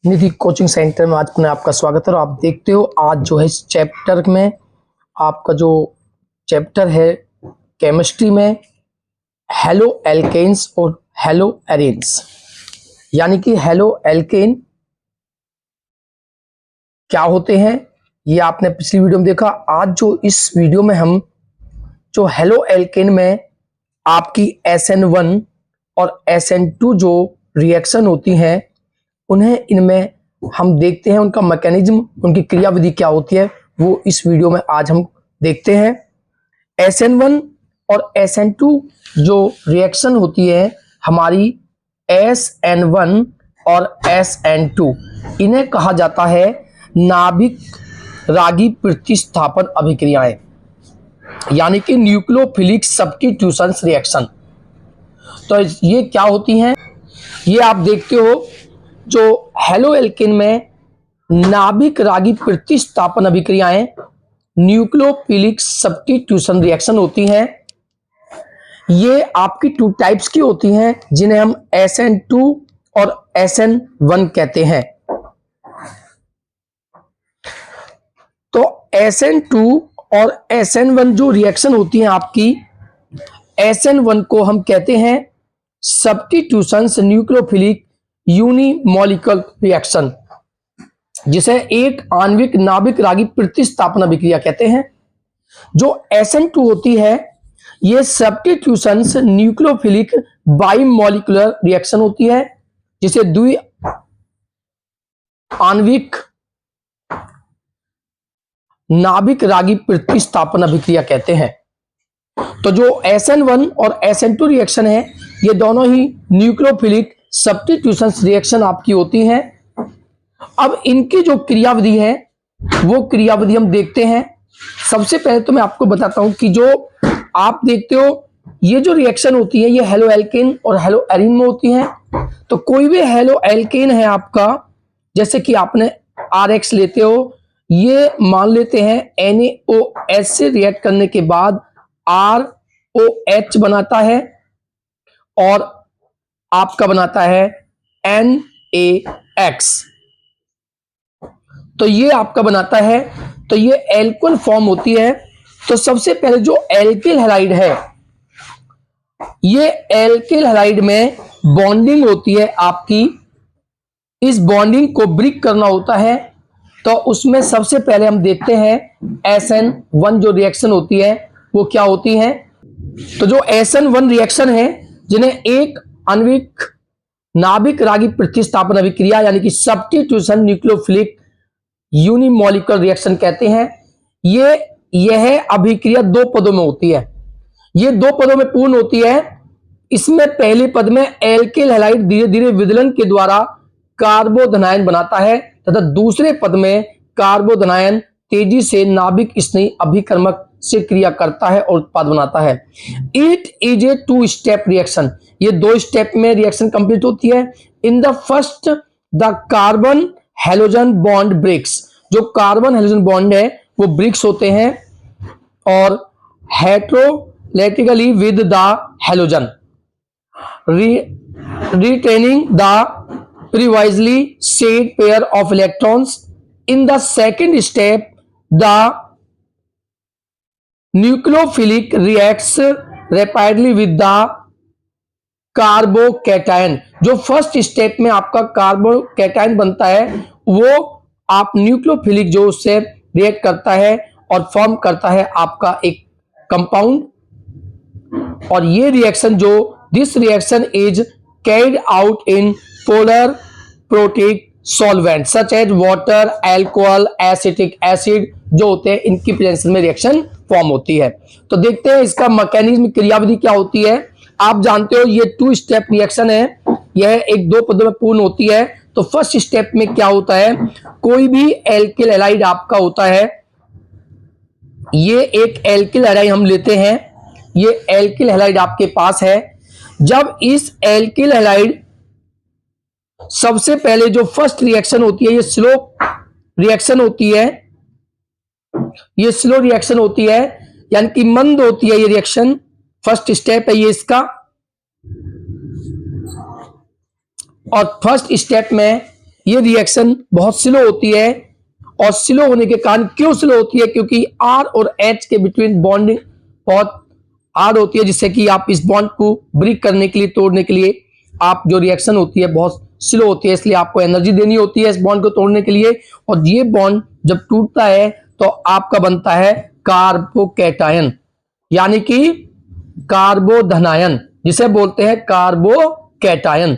निधि coaching centre में आज पुनः आपका स्वागत है। और आप देखते हो आज जो है इस चैप्टर में आपका जो चैप्टर है केमिस्ट्री में हेलो एल्केन्स और हेलो एरीन्स, यानी कि हेलो एल्केन क्या होते हैं ये आपने पिछली वीडियो में देखा। आज जो इस वीडियो में हम जो हेलो एल्केन में आपकी SN1 और SN2 जो रिएक्शन होती हैं उन्हें इनमें हम देखते हैं, उनका मैकेनिज्म, उनकी क्रियाविधि क्या होती है वो इस वीडियो में आज हम देखते हैं। SN1 और SN2 जो रिएक्शन होती है हमारी SN1 और SN2, इन्हें कहा जाता है नाभिक रागी प्रतिस्थापन अभिक्रियाएं, यानी कि न्यूक्लियोफिलिक सब्स्टिट्यूशन रिएक्शन। तो ये क्या होती हैं ये आप देखते हो। जो हेलो एल्केन में नाभिक रागी प्रतिस्थापन अभिक्रियाएं न्यूक्लियोफिलिक सब्स्टिट्यूशन रिएक्शन होती हैं। ये आपकी टू टाइप्स की होती हैं जिन्हें हम SN2 और SN1 कहते हैं। तो SN2 और SN1 जो रिएक्शन होती हैं आपकी, SN1 को हम कहते हैं सब्स्टिट्यूशन न्यूक्लियोफिलिक यूनिमॉलिक्यूलर रिएक्शन, जिसे एक आणविक नाभिक रागी प्रतिस्थापन अभिक्रिया कहते हैं। जो SN2 होती है ये सब्स्टिट्यूशन न्यूक्लियोफिलिक बाइमॉलिक्यूलर रिएक्शन होती है, जिसे द्वि आणविक नाभिक रागी प्रतिस्थापन अभिक्रिया कहते हैं। तो जो SN1 और SN2 रिएक्शन है ये दोनों ही न्यूक्लियोफिलिक सब्स्टिट्यूशन रिएक्शन आपकी होती हैं। अब इनकी जो क्रियाविधि है वो क्रियाविधि हम देखते हैं। सबसे पहले तो मैं आपको बताता हूं कि जो आप देखते हो ये जो रिएक्शन होती है ये हेलो एल्केन और हेलो एरीन में होती है। तो कोई भी हेलो एल्केन है आपका, जैसे कि आपने RX लेते हो, ये मान लेते हैं NaOH से रिएक्ट करने के बाद ROH बनाता है और आपका बनाता है NaX। तो ये आपका बनाता है, तो ये एल्कोन फॉर्म होती है। तो सबसे पहले जो एल्किल हैलाइड है, ये एल्किल हैलाइड में बॉन्डिंग होती है आपकी। इस बॉन्डिंग को ब्रेक करना होता है, तो उसमें सबसे पहले हम देखते हैं SN1 जो रिएक्शन होती है वो क्या होती है। तो जो SN1 रिएक्शन है जिन्हें एक आणविक नाभिक रागी प्रतिस्थापन अभिक्रिया यानी कि सब्स्टिट्यूशन न्यूक्लियोफिलिक यूनिमॉलिक्यूलर रिएक्शन कहते हैं। यह अभिक्रिया दो पदों में होती है। ये दो पदों में पूर्ण होती है। इसमें पहले पद में एल्किल हैलाइड धीरे धीरे विदलन के द्वारा कार्बोधनायन बनाता है तथा दूसरे पद में कार्बोधनायन तेजी से नाभिक स्नेही अभिकर्मक से क्रिया करता है और उत्पाद बनाता है। It is a two step reaction. ये दो स्टेप में रिएक्शन कंप्लीट होती है। In the first the carbon halogen bond breaks. जो कार्बन हेलोजन बॉन्ड है वो ब्रेक्स होते हैं और heterolytically with the halogen retaining the previously shared pair of electrons. In the second step, the nucleophilic reacts rapidly with the carbocation. जो first step में आपका carbocation बनता है वो आप न्यूक्लियोफिलिक जो उससे रिएक्ट करता है और फॉर्म करता है आपका एक कंपाउंड। और ये रिएक्शन जो this reaction is carried out in polar protic solvent such as water, alcohol, acetic acid जो होते हैं इनकी प्रेजेंस में रिएक्शन फॉर्म होती है। तो देखते हैं इसका मैकेनिज्म, क्रियाविधि क्या होती है। आप जानते हो ये टू स्टेप रिएक्शन है, यह एक दो पदों में पूर्ण होती है। तो फर्स्ट स्टेप में क्या होता है, कोई भी एल्किल हैलाइड आपका होता है, ये एक एल्किल हैलाइड हम लेते हैं, ये एल्किल हैलाइड आपके पास है। जब इस एल्किल हैलाइड सबसे पहले जो फर्स्ट रिएक्शन होती है ये स्लो रिएक्शन होती है, ये स्लो रिएक्शन होती है यानी कि मंद होती है ये रिएक्शन। फर्स्ट स्टेप है ये इसका। और फर्स्ट स्टेप में ये रिएक्शन बहुत स्लो होती है, और स्लो होने के कारण क्यों स्लो होती है, क्योंकि आर और एच के बिटवीन बॉन्डिंग बहुत हार्ड होती है, जिससे कि आप इस बॉन्ड को ब्रेक करने के लिए, तोड़ने के लिए आप जो रिएक्शन होती है बहुत स्लो होती है, इसलिए आपको एनर्जी देनी होती है इस बॉन्ड को तोड़ने के लिए। और ये बॉन्ड जब टूटता है तो आपका बनता है कार्बोकैटायन, यानी कि कार्बोधनायन, जिसे बोलते हैं कार्बोकैटायन।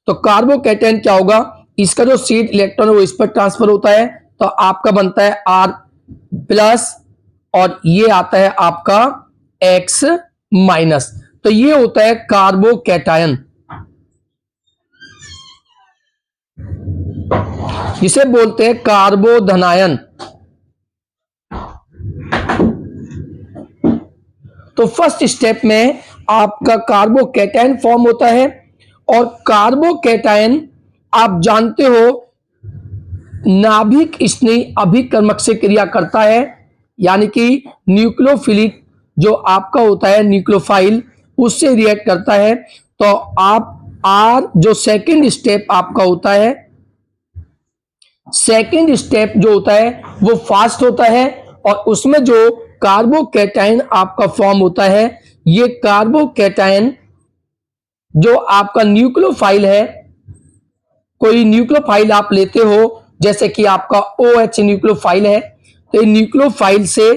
तो कार्बोकैटायन क्या होगा, इसका जो सीट इलेक्ट्रॉन है वो इस पर ट्रांसफर होता है, तो आपका बनता है आर प्लस, और ये आता है आपका एक्स माइनस। तो ये होता है कार्बोकैटायन, जिसे बोलते हैं कार्बोधनायन। तो फर्स्ट स्टेप में आपका कार्बोकैटायन फॉर्म होता है, और कार्बोकैटायन आप जानते हो नाभिक स्नेही अभिकर्मक से क्रिया करता है, यानी कि न्यूक्लियोफिलिक जो आपका होता है न्यूक्लियोफाइल, उससे रिएक्ट करता है। तो आप आर जो सेकंड स्टेप आपका होता है, सेकंड स्टेप जो होता है वो फास्ट होता है, और उसमें जो कार्बोकैटायन आपका फॉर्म होता है, ये कार्बोकैटायन जो आपका न्यूक्लियोफाइल है, कोई न्यूक्लियोफाइल आप लेते हो, जैसे कि आपका OH न्यूक्लियोफाइल है, तो ये न्यूक्लियोफाइल से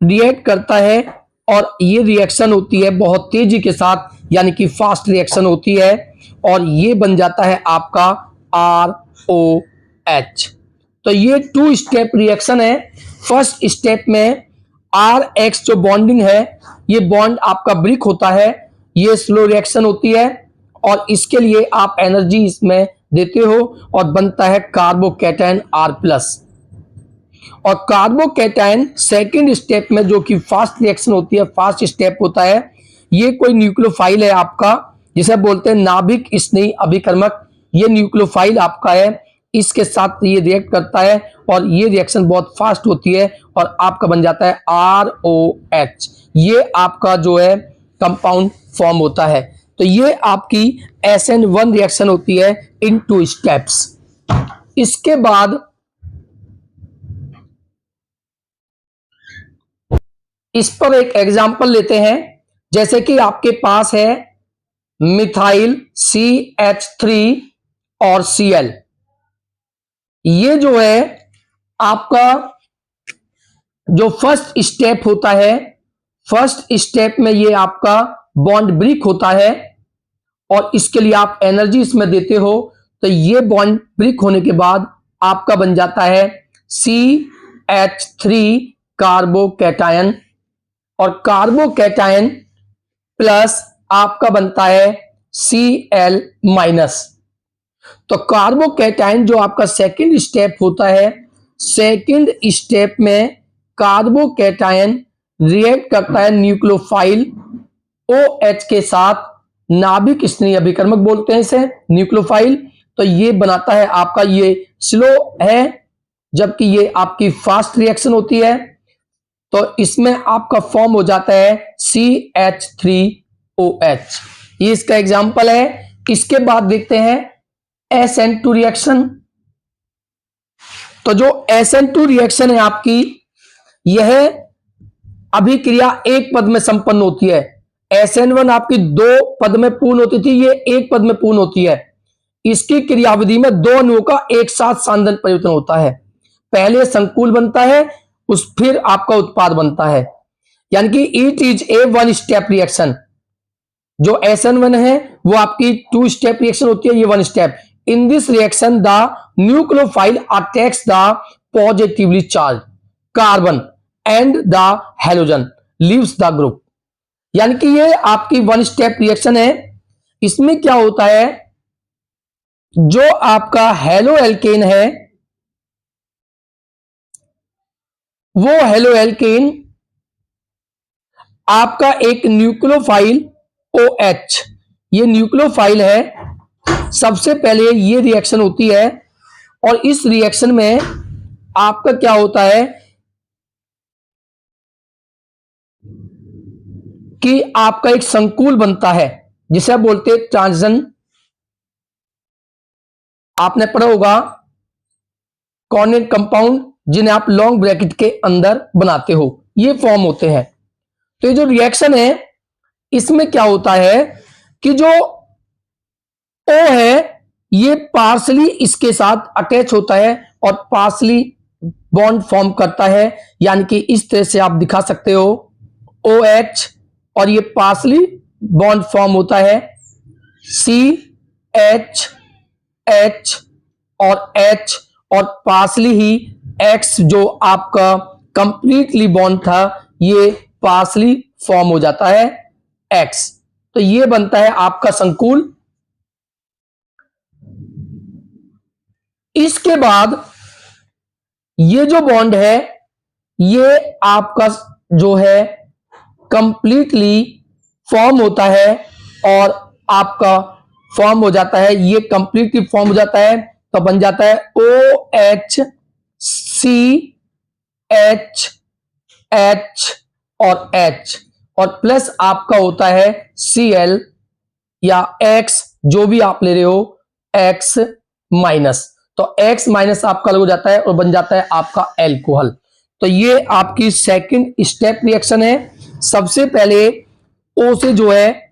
रिएक्ट करता है, और ये रिएक्शन होती है बहुत तेजी के साथ, यानी कि फास्ट रिएक्शन होती है, और ये बन जाता है आपका ROH। तो ये 2 स्टेप रिएक्शन है। फर्स्ट स्टेप में RX जो बॉन्डिंग है, ये बॉन्ड आपका ब्रेक होता है, ये स्लो रिएक्शन होती है, और इसके लिए आप एनर्जी इसमें देते हो, और बनता है कार्बोकैटायन R प्लस। और कार्बोकैटायन सेकंड स्टेप में जो कि फास्ट रिएक्शन होती है, फास्ट स्टेप होता है, ये कोई न्यूक्लियोफाइल है आपका, जिसे बोलते हैं नाभिक स्नेही अभिकर्मक। ये न्यूक्लियोफाइल आपका है, इसके साथ ये रिएक्ट करता है, और ये रिएक्शन बहुत फास्ट होती है, और आपका बन जाता है ROH। ये आपका जो है कंपाउंड फॉर्म होता है। तो ये आपकी SN1 रिएक्शन होती है इन 2 स्टेप्स। इसके बाद इस पर एक एग्जांपल लेते हैं, जैसे कि आपके पास है मिथाइल CH3 और Cl। ये जो है आपका जो फर्स्ट स्टेप होता है, फर्स्ट स्टेप में ये आपका बॉन्ड ब्रेक होता है, और इसके लिए आप एनर्जी इसमें देते हो। तो ये बॉन्ड ब्रेक होने के बाद आपका बन जाता है CH3 कार्बोकैटायन, और कार्बोकैटायन प्लस आपका बनता है Cl माइनस। तो कार्बोकैटायन जो आपका सेकंड स्टेप होता है, सेकंड स्टेप में कार्बोकैटायन रिएक्ट करता है न्यूक्लियोफाइल OH के साथ, नाभिक स्नेही अभिकर्मक बोलते हैं इसे, न्यूक्लियोफाइल। तो ये बनाता है आपका, ये स्लो है, जबकि ये आपकी फास्ट रिएक्शन होती है। तो इसमें आपका फॉर्म हो जाता है CH3OH। ये इसका एग्जाम्पल है। इसके बाद देखते हैं SN2 रिएक्शन। तो जो SN2 रिएक्शन है आपकी, यह अभिक्रिया एक पद में संपन्न होती है। SN1 आपकी 2 पद में पूर्ण होती थी, ये 1 पद में पूर्ण होती है। इसकी क्रियाविधि में 2 अणुओं का एक साथ सांद्रण परिवर्तन होता है। पहले संकुल बनता है, फिर आपका उत्पाद बनता है, यानी कि it is A 1 step reaction. जो SN1 है वो आपकी 2 स्टेप रिएक्शन होती है, ये 1 step. In this reaction the nucleophile attacks the positively charge carbon and the halogen leaves the group. यानी कि ये आपकी 1 स्टेप रिएक्शन है। इसमें क्या होता है, जो आपका हेलो एल्केन है, वो हेलो एल्केन आपका एक न्यूक्लियोफाइल OH, ये न्यूक्लियोफाइल है। सबसे पहले ये रिएक्शन होती है, और इस रिएक्शन में आपका क्या होता है कि आपका एक संकुल बनता है, जिसे बोलते हैं ट्रांजिशन आपने पढ़ा होगा कॉर्डिनेट कंपाउंड, जिन्हें आप लॉन्ग ब्रैकेट के अंदर बनाते हो, ये फॉर्म होते हैं। तो ये जो रिएक्शन है इसमें क्या होता है कि जो O है ये पार्सली इसके साथ अटैच होता है और पार्सली बॉन्ड फॉर्म करता है, यानी कि इस तरह से आप दिखा सकते हो OH, और ये पार्सली बॉन्ड फॉर्म होता है CH, H और H, और पार्सली ही X जो आपका कंप्लीटली बॉन्ड था ये पार्सली फॉर्म हो जाता है X। तो ये बनता है आपका संकुल। इसके बाद ये जो बॉन्ड है ये आपका जो है कंप्लीटली फॉर्म होता है और आपका फॉर्म हो जाता है, ये कंप्लीटली फॉर्म हो जाता है तो बन जाता है OH CH H और H, और प्लस आपका होता है Cl या X, जो भी आप ले रहे हो X माइनस, तो X माइनस आपका अलग हो जाता है और बन जाता है आपका एल्कोहल। तो ये आपकी सेकंड स्टेप रिएक्शन है। सबसे पहले O से जो है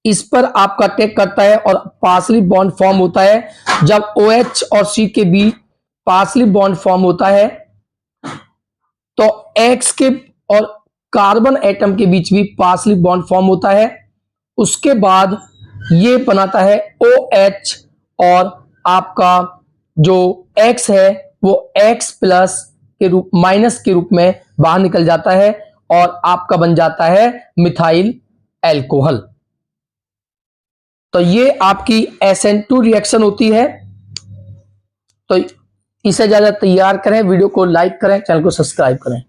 इस पर आपका अटैक करता है और पार्सली बॉन्ड फॉर्म होता है। जब OH और C के बीच पार्सली बॉन्ड फॉर्म होता है तो X के और कार्बन एटम के बीच भी पार्सली बॉन्ड फॉर्म होता है। उसके बाद ये बनाता है OH, और आपका जो X है वो X प्लस के रूप माइनस के रूप में बाहर निकल जाता है और आपका बन जाता है मिथाइल एल्कोहल। तो ये आपकी SN2 रिएक्शन होती है। तो इसे ज्यादा तैयार करें, वीडियो को लाइक करें, चैनल को सब्सक्राइब करें।